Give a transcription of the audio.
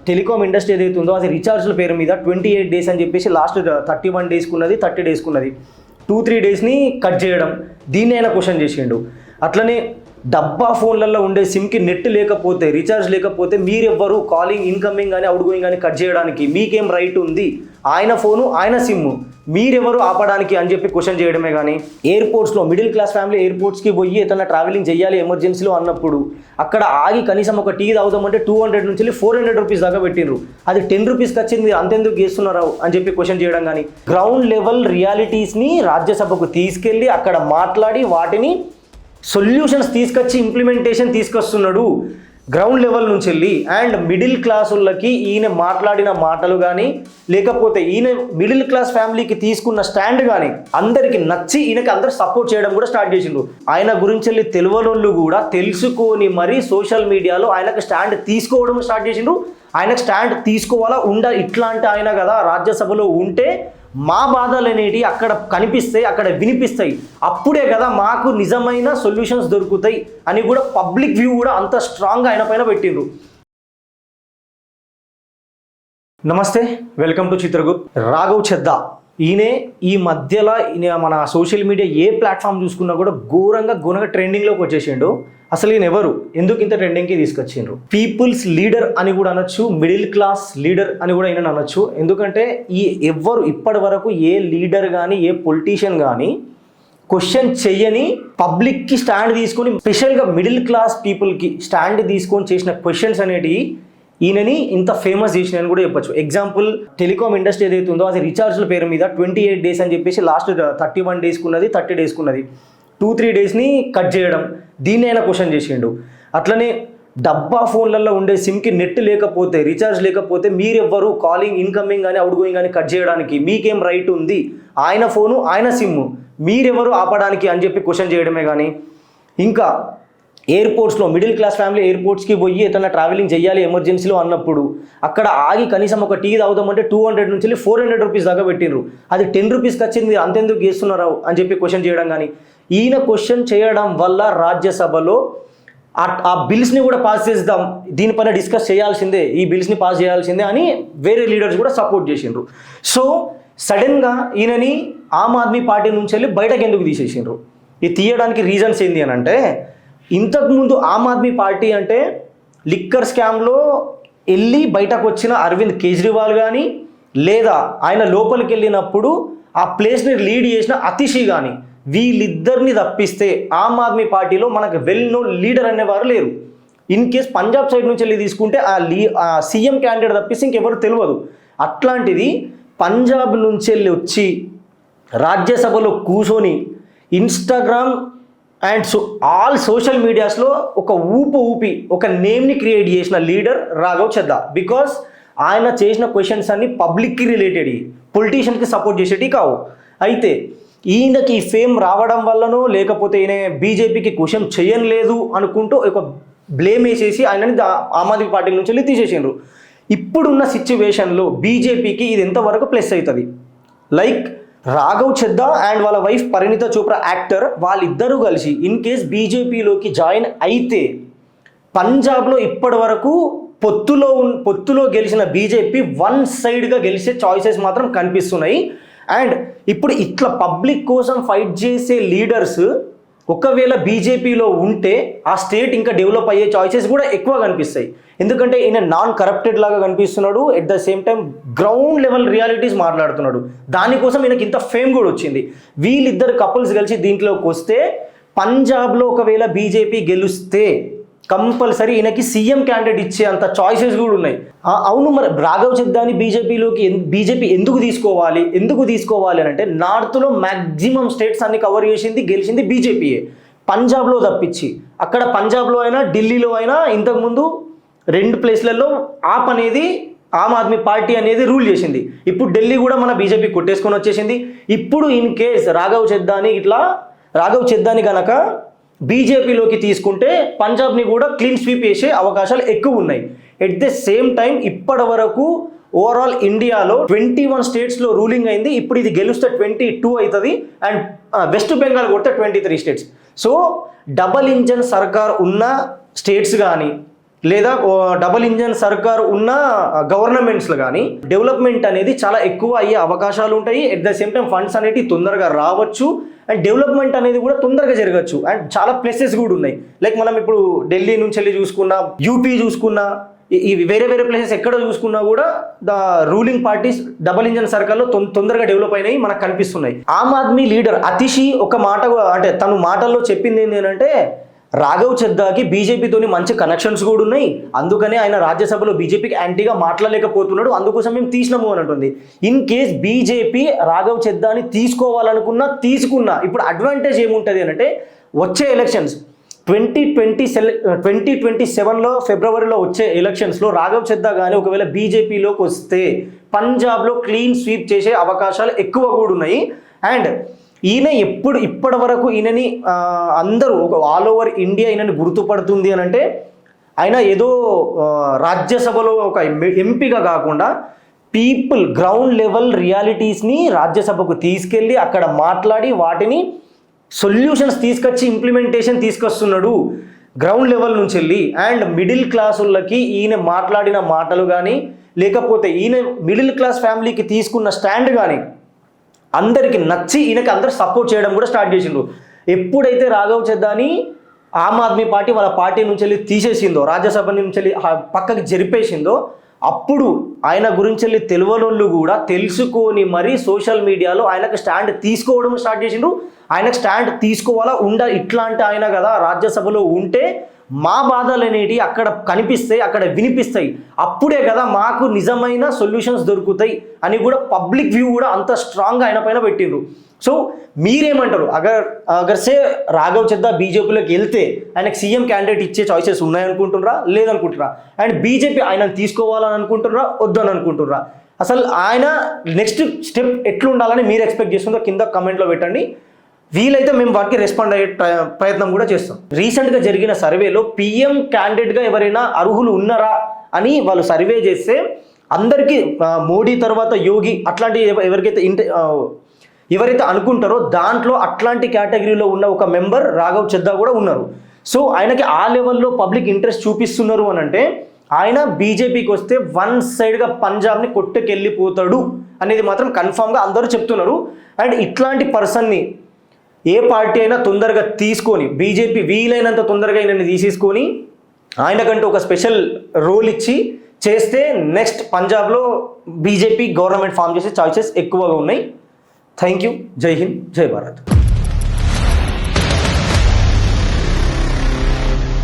Telecom industry ఏదైతే ఉందో అది రీఛార్జ్ల పేరు మీద 28 డేస్ అని చెప్పేసి లాస్ట్ 31 డేస్కి ఉన్నది, 30 డేస్కి ఉన్నది, 2-3 డేస్ని కట్ చేయడం, దీన్ని అయినా క్వశ్చన్ చేసిండు. అట్లనే డబ్బా ఫోన్లలో ఉండే సిమ్కి నెట్ లేకపోతే, రీఛార్జ్ లేకపోతే మీరెవ్వరు కాలింగ్ ఇన్కమింగ్ కానీ అవుట్ గోయింగ్ కానీ కట్ చేయడానికి? మీకేం రైట్ ఉంది? ఆయన ఫోను ఆయన సిమ్, మీరెవరు ఆపడానికి అని చెప్పి క్వశ్చన్ చేయడమే. కానీ ఎయిర్పోర్ట్స్లో మిడిల్ క్లాస్ ఫ్యామిలీ ఎయిర్పోర్ట్స్కి పోయి ఏదైనా ట్రావెలింగ్ చేయాలి ఎమర్జెన్సీలో అన్నప్పుడు అక్కడ ఆగి కనీసం ఒక టీ తాగుదామంటే 200 నుంచి 400 రూపీస్ దాకా పెట్టిండ్రు. అది 10 రూపీస్కి వచ్చింది, అంతెందుకు చేస్తున్నారా అని చెప్పి క్వశ్చన్ చేయడం. కానీ గ్రౌండ్ లెవెల్ రియాలిటీస్ని రాజ్యసభకు తీసుకెళ్ళి అక్కడ మాట్లాడి వాటిని సొల్యూషన్స్ తీసుకొచ్చి ఇంప్లిమెంటేషన్ తీసుకొస్తున్నాడు గ్రౌండ్ లెవెల్ నుంచి వెళ్ళి. అండ్ మిడిల్ క్లాస్ వాళ్ళకి ఈయన మాట్లాడిన మాటలు కానీ లేకపోతే ఈయన మిడిల్ క్లాస్ ఫ్యామిలీకి తీసుకున్న స్టాండ్ కానీ అందరికి నచ్చి ఈయనకి అందరు సపోర్ట్ చేయడం కూడా స్టార్ట్ చేసిండ్రు. ఆయన గురించి వెళ్ళి తెలియనోళ్ళు కూడా తెలుసుకొని మరీ సోషల్ మీడియాలో ఆయనకు స్టాండ్ తీసుకోవడం స్టార్ట్ చేసిండ్రు. ఆయనకు స్టాండ్ తీసుకోవాలా ఉండాలి, ఇట్లాంటి ఆయన కదా రాజ్యసభలో ఉంటే మా బాధలు అనేవి అక్కడ కనిపిస్తాయి, అక్కడ వినిపిస్తాయి, అప్పుడే కదా మాకు నిజమైన సొల్యూషన్స్ దొరుకుతాయి అని కూడా పబ్లిక్ వ్యూ కూడా అంత స్ట్రాంగ్గా ఆయన పైన పెట్టిండ్రు. నమస్తే, వెల్కమ్ టు చిత్రగుప్త్. రాఘవ్ చెద్దా ఈయనే ఈ మధ్యలో మన సోషల్ మీడియా ఏ ప్లాట్ఫామ్ చూసుకున్నా కూడా ఘోరంగా ట్రెండింగ్లోకి వచ్చేసిండు. అసలు ఈయన ఎవరు, ఎందుకు ఇంత ట్రెండింగ్కి తీసుకొచ్చిండ్రు? పీపుల్స్ లీడర్ అని కూడా అనొచ్చు, మిడిల్ క్లాస్ లీడర్ అని కూడా ఈయన అనొచ్చు. ఎందుకంటే ఎవ్వరు ఇప్పటి వరకు ఏ లీడర్ కానీ ఏ పొలిటీషియన్ కానీ క్వశ్చన్ చెయ్యని పబ్లిక్కి స్టాండ్ తీసుకొని, స్పెషల్గా మిడిల్ క్లాస్ పీపుల్కి స్టాండ్ తీసుకొని చేసిన క్వశ్చన్స్ అనేటివి ఈయనని ఇంత ఫేమస్ చేసినాయని కూడా చెప్పొచ్చు. ఎగ్జాంపుల్, టెలికాం ఇండస్ట్రీ ఏదైతే ఉందో అది రీఛార్జ్ల పేరు మీద 28 డేస్ అని చెప్పేసి లాస్ట్ 31 డేస్కి ఉన్నది, 30 డేస్కి ఉన్నది, 2-3 డేస్ని కట్ చేయడం, దీన్ని అయినా క్వశ్చన్ చేసిండు. అట్లనే డబ్బా ఫోన్లలో ఉండే సిమ్కి నెట్ లేకపోతే, రీఛార్జ్ లేకపోతే మీరెవ్వరు కాలింగ్ ఇన్కమింగ్ కానీ అవుట్ గోయింగ్ కానీ కట్ చేయడానికి? మీకేం రైట్ ఉంది? ఆయన ఫోను ఆయన సిమ్, మీరెవరు ఆపడానికి అని చెప్పి క్వశ్చన్ చేయడమే. కానీ ఇంకా ఎయిర్పోర్ట్స్లో మిడిల్ క్లాస్ ఫ్యామిలీ ఎయిర్పోర్ట్స్కి పోయి ఏదైనా ట్రావెలింగ్ చేయాలి ఎమర్జెన్సీలో అన్నప్పుడు అక్కడ ఆగి కనీసం ఒక టీ తాగుదామంటే 200 నుంచి 400 రూపీస్ దాకా పెట్టిండ్రు. అది 10 రూపీస్కి వచ్చింది, అంతెందుకు చేస్తున్నారా అని చెప్పి క్వశ్చన్ చేయడం. కానీ ఈయన క్వశ్చన్ చేయడం వల్ల రాజ్యసభలో ఆ బిల్స్ని కూడా పాస్ చేద్దాం, దీనిపైన డిస్కస్ చేయాల్సిందే, ఈ బిల్స్ని పాస్ చేయాల్సిందే అని వేరే లీడర్స్ కూడా సపోర్ట్ చేసిండ్రు. సో సడన్గా ఈయనని ఆమ్ ఆద్మీ పార్టీ నుంచి వెళ్ళి బయటకు ఎందుకు తీసేసిండ్రు? ఇది తీయడానికి రీజన్స్ ఏంటి అని అంటే, ఇంతకుముందు ఆమ్ ఆద్మీ పార్టీ అంటే లిక్కర్ స్కామ్లో వెళ్ళి బయటకు వచ్చిన అరవింద్ కేజ్రీవాల్ కానీ, లేదా ఆయన లోపలికి వెళ్ళినప్పుడు ఆ ప్లేస్ని లీడ్ చేసిన అతిషి కానీ, వీళ్ళిద్దరిని తప్పిస్తే ఆమ్ ఆద్మీ పార్టీలో మనకు వెల్ నోన్ లీడర్ అనేవారు లేరు. ఇన్ కేస్ పంజాబ్ సైడ్ నుంచి వెళ్ళి తీసుకుంటే ఆ సీఎం క్యాండిడేట్ తప్పిస్తే ఇంకెవరు తెలియదు. అట్లాంటిది పంజాబ్ నుంచి వెళ్ళి వచ్చి రాజ్యసభలో కూర్చొని ఇన్స్టాగ్రామ్ అండ్ ఆల్ సోషల్ మీడియాస్లో ఒక ఊపి ఒక నేమ్ని క్రియేట్ చేసిన లీడర్ రాఘవ్ చెద్దా. బికాస్ ఆయన చేసిన క్వశ్చన్స్ అన్ని పబ్లిక్కి రిలేటెడ్, పొలిటీషియన్కి సపోర్ట్ చేసేటి కావు. అయితే ఈయనకి ఫేమ్ రావడం వల్లనో లేకపోతే ఈయన బీజేపీకి క్వశ్చన్ చేయలేదు అనుకుంటూ ఒక బ్లేమ్ వేసేసి ఆయనని ఆమ్ ఆద్మీ పార్టీ నుంచి వెళ్ళి తీసేసిండ్రు. ఇప్పుడున్న సిచ్యువేషన్లో బీజేపీకి ఇది ఎంతవరకు ప్లస్ అవుతుంది? లైక్ రాఘవ్ చెద్దా అండ్ వాళ్ళ వైఫ్ పరిణీత చోప్రా యాక్టర్, వాళ్ళిద్దరూ కలిసి ఇన్ కేస్ బీజేపీలోకి జాయిన్ అయితే పంజాబ్లో ఇప్పటి వరకు పొత్తులో గెలిచిన బీజేపీ వన్ సైడ్గా గెలిచే చాయిసెస్ మాత్రం కనిపిస్తున్నాయి. అండ్ ఇప్పుడు ఇట్లా పబ్లిక్ కోసం ఫైట్ చేసే లీడర్స్ ఒకవేళ బీజేపీలో ఉంటే ఆ స్టేట్ ఇంకా డెవలప్ అయ్యే చాయిసెస్ కూడా ఎక్కువ కనిపిస్తాయి. ఎందుకంటే ఈయన నాన్ కరప్టెడ్ లాగా కనిపిస్తున్నాడు, at the same time ground level realities మాట్లాడుతున్నాడు. దానికోసం ఈయనకి ఇంత ఫేమ్ కూడా వచ్చింది. వీళ్ళిద్దరు కపుల్స్ కలిసి దీంట్లోకి వస్తే పంజాబ్లో ఒకవేళ బీజేపీ గెలుస్తే కంపల్సరీ ఈయనకి సీఎం క్యాండిడేట్ ఇచ్చే అంత చాయిసెస్ కూడా ఉన్నాయి. అవును, మరి రాఘవ్ చెద్దాని బీజేపీ ఎందుకు తీసుకోవాలి అని అంటే, నార్త్లో మ్యాక్సిమం స్టేట్స్ అన్ని కవర్ చేసింది గెలిచింది బీజేపీయే, పంజాబ్లో తప్పించి. అక్కడ పంజాబ్లో అయినా ఢిల్లీలో అయినా ఇంతకుముందు 2 ప్లేస్లలో ఆప్ అనేది ఆమ్ ఆద్మీ పార్టీ అనేది రూల్ చేసింది. ఇప్పుడు ఢిల్లీ కూడా మన బీజేపీ కొట్టేసుకొని వచ్చేసింది. ఇప్పుడు ఇన్ కేస్ రాఘవ్ చెద్దాని కనుక బీజేపీలోకి తీసుకుంటే పంజాబ్ని కూడా క్లీన్ స్వీప్ చేసే అవకాశాలు ఎక్కువ ఉన్నాయి. ఎట్ ద సేమ్ టైం ఇప్పటి వరకు ఓవరాల్ ఇండియాలో 21 స్టేట్స్లో రూలింగ్ అయింది. ఇప్పుడు ఇది గెలిస్తే 22 అవుతుంది. అండ్ వెస్ట్ బెంగాల్ కొడితే 23 స్టేట్స్. సో డబల్ ఇంజన్ సర్కార్ ఉన్న స్టేట్స్ కానీ లేదా డబుల్ ఇంజన్ సర్కార్ ఉన్న గవర్నమెంట్స్లో కానీ డెవలప్మెంట్ అనేది చాలా ఎక్కువ అయ్యే అవకాశాలు ఉంటాయి. At the same time funds అనేవి తొందరగా రావచ్చు అండ్ డెవలప్మెంట్ అనేది కూడా తొందరగా జరగచ్చు. అండ్ చాలా ప్లేసెస్ కూడా ఉన్నాయి. లైక్ మనం ఇప్పుడు ఢిల్లీ నుంచి వెళ్ళి చూసుకున్నా, యూపీ చూసుకున్నా, ఈ వేరే వేరే ప్లేసెస్ ఎక్కడ చూసుకున్నా కూడా the ruling parties double engine సర్కార్లో తొందరగా డెవలప్ అయినాయి మనకు కనిపిస్తున్నాయి. ఆమ్ ఆద్మీ లీడర్ అతిషి ఒక మాట అంటే తను మాటల్లో చెప్పింది ఏంటంటే రాఘవ్ చెద్దాకి బీజేపీతోని మంచి కనెక్షన్స్ కూడా ఉన్నాయి, అందుకనే ఆయన రాజ్యసభలో బీజేపీకి యాంటీగా మాట్లాడలేకపోతున్నాడు, అందుకోసం మేము తీసినాము అని అంటుంది. ఇన్ కేస్ బీజేపీ రాఘవ్ చెద్దాని తీసుకున్నా ఇప్పుడు అడ్వాంటేజ్ ఏముంటుంది అంటే వచ్చే ఎలక్షన్స్ 2027లో ఫిబ్రవరిలో వచ్చే ఎలక్షన్స్లో రాఘవ్ చెద్దా కానీ ఒకవేళ బీజేపీలోకి వస్తే పంజాబ్లో క్లీన్ స్వీప్ చేసే అవకాశాలు ఎక్కువ కూడా ఉన్నాయి. అండ్ ఈయన ఇప్పటి వరకు ఈయనని అందరూ ఒక ఆల్ ఓవర్ ఇండియా ఈయనని గుర్తుపడుతుంది అని అంటే ఆయన ఏదో రాజ్యసభలో ఒక ఎంపీగా కాకుండా పీపుల్ గ్రౌండ్ లెవెల్ రియాలిటీస్ని రాజ్యసభకు తీసుకెళ్ళి అక్కడ మాట్లాడి వాటిని సొల్యూషన్స్ తీసుకొచ్చి ఇంప్లిమెంటేషన్ తీసుకొస్తున్నాడు గ్రౌండ్ లెవెల్ నుంచి వెళ్ళి. అండ్ మిడిల్ క్లాసులకి ఈయన మాట్లాడిన మాటలు కానీ లేకపోతే ఈయన మిడిల్ క్లాస్ ఫ్యామిలీకి తీసుకున్న స్టాండ్ కానీ అందరికి నచ్చి ఈయనకి అందరు సపోర్ట్ చేయడం కూడా స్టార్ట్ చేసిండ్రు. ఎప్పుడైతే రాఘవ్ చెద్దాని ఆమ్ ఆద్మీ పార్టీ వాళ్ళ పార్టీ నుంచి వెళ్ళి తీసేసిందో, రాజ్యసభ నుంచి వెళ్ళి పక్కకి జరిపేసిందో, అప్పుడు ఆయన గురించి వెళ్ళి తెలియనోళ్ళు కూడా తెలుసుకొని మరీ సోషల్ మీడియాలో ఆయనకు స్టాండ్ తీసుకోవడం స్టార్ట్ చేసిండ్రు. ఆయనకు స్టాండ్ తీసుకోవాలా ఇట్లాంటి ఆయన కదా రాజ్యసభలో ఉంటే మా బాధలు అనేటివి అక్కడ కనిపిస్తాయి, అక్కడ వినిపిస్తాయి, అప్పుడే కదా మాకు నిజమైన సొల్యూషన్స్ దొరుకుతాయి అని కూడా పబ్లిక్ వ్యూ కూడా అంత స్ట్రాంగ్గా ఆయన పైన పెట్టిండ్రు. సో మీరేమంటారు? అగర్ సే రాఘవ్ చెద్దా బీజేపీలోకి వెళ్తే ఆయనకు సీఎం క్యాండిడేట్ ఇచ్చే చాయిసెస్ ఉన్నాయనుకుంటున్నారా లేదనుకుంటున్నారా? అండ్ బీజేపీ ఆయన తీసుకోవాలని అనుకుంటున్నారా వద్దని అనుకుంటున్నారా? అసలు ఆయన నెక్స్ట్ స్టెప్ ఎట్లుండాలని మీరు ఎక్స్పెక్ట్ చేస్తుందో కింద కమెంట్లో పెట్టండి. వీలైతే మేము వాటికి రెస్పాండ్ అయ్యే ప్రయత్నం కూడా చేస్తాం. రీసెంట్గా జరిగిన సర్వేలో పిఎం క్యాండిడేట్గా ఎవరైనా అర్హులు ఉన్నారా అని వాళ్ళు సర్వే చేస్తే అందరికీ మోడీ తర్వాత యోగి అట్లాంటి ఎవరైతే అనుకుంటారో దాంట్లో అట్లాంటి కేటగిరీలో ఉన్న ఒక మెంబర్ రాఘవ్ చెద్దా కూడా ఉన్నారు. సో ఆయనకి ఆ లెవెల్లో పబ్లిక్ ఇంట్రెస్ట్ చూపిస్తున్నారు అని అంటే ఆయన బీజేపీకి వస్తే వన్ సైడ్గా పంజాబ్ని కొట్టుకెళ్ళిపోతాడు అనేది మాత్రం కన్ఫామ్గా అందరూ చెప్తున్నారు. అండ్ ఇట్లాంటి పర్సన్ని ఏ పార్టీ అయినా తొందరగా తీసుకొని బీజేపీ వీలైనంత తొందరగా ఆయనని తీసేసుకొని ఆయనకంటూ ఒక స్పెషల్ రోల్ ఇచ్చి చేస్తే నెక్స్ట్ పంజాబ్లో బీజేపీ గవర్నమెంట్ ఫామ్ చేసే ఛాయిసెస్ ఎక్కువగా ఉన్నాయి. Thank you. జై హింద్, జై భారత్.